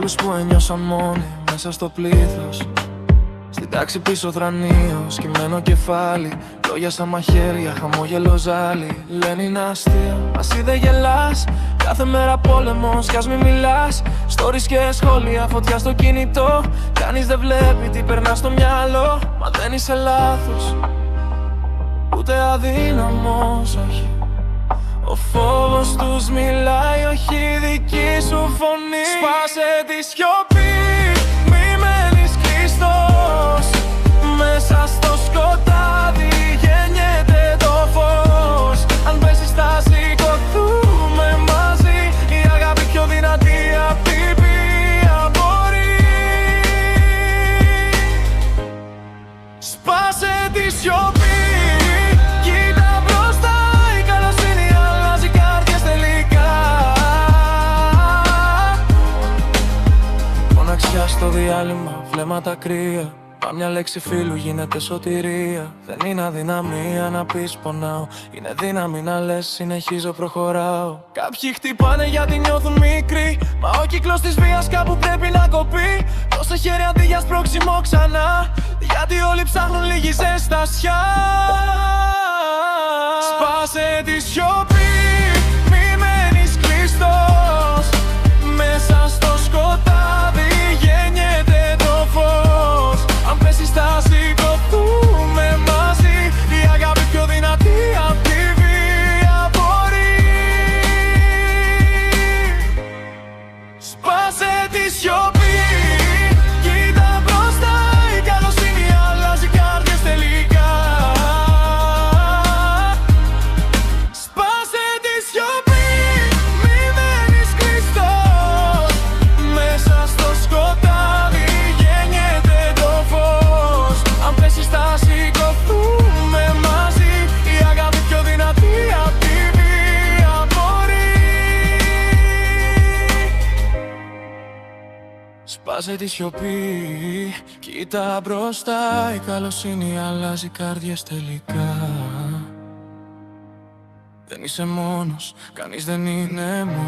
άλλους που ένιωσαν μόνοι μέσα στο πλήθος. Στην τάξη πίσω θρανίος, κειμένο κεφάλι, λόγια σαν μαχαίρια, χαμόγελο ζάλι. Λένε είναι αστεία, μας είδε γελάς. Κάθε μέρα πόλεμος κι ας μη μιλάς. Stories και σχόλια, φωτιά στο κινητό. Κανείς δεν βλέπει τι περνά στο μυαλό. Μα δεν είσαι λάθος, ούτε αδύναμος, όχι. Ο φόβος τους μιλάει, όχι η δική σου φωνή. Σπάσε τη σιωπή, μη μένεις κλειστός. Μέσα στο σκοτάδι γεννιέται το φως. Αν πέσεις θα σηκωθούμε μαζί. Η αγάπη πιο δυνατή απ' την βία μπορεί. Σπάσε τη σιωπή. Στο διάλειμμα, βλέμματα κρύα. Καμιά λέξη φίλου γίνεται σωτηρία. Δεν είναι αδυναμία να πεις πονάω. Είναι δύναμη να λες συνεχίζω προχωράω. Κάποιοι χτυπάνε γιατί νιώθουν μικροί. Μα ο κύκλος της βίας κάπου πρέπει να κοπεί. Δώσε χέρι αντί για σπρώξιμο ξανά. Γιατί όλοι ψάχνουν λίγη ζεστασιά. Σπάσε τη σιωπή, μη μένεις κλειστός. Μέσα στο σκοτάδι γεννιέται το φως. Αν πέσεις θα σηκωθούμε μαζί. Η αγάπη πιο δυνατή απ' τη βία μπορεί. Σπάσε τη σιωπή. Κοίτα μπροστά, η καλοσύνη αλλάζει καρδιές τελικά. Σπάσε τη σιωπή, μη μένεις κλειστός. Μέσα στο σκοτάδι γεννιέται το φως. Αν πέσεις θα σηκωθούμε μαζί. Η αγάπη πιο δυνατή απ' τη βία μπορεί. Σπάσε τη σιωπή, κοίτα μπροστά. Η καλοσύνη αλλάζει καρδιές τελικά. Δεν είσαι μόνος, κανείς δεν είναι μόνος.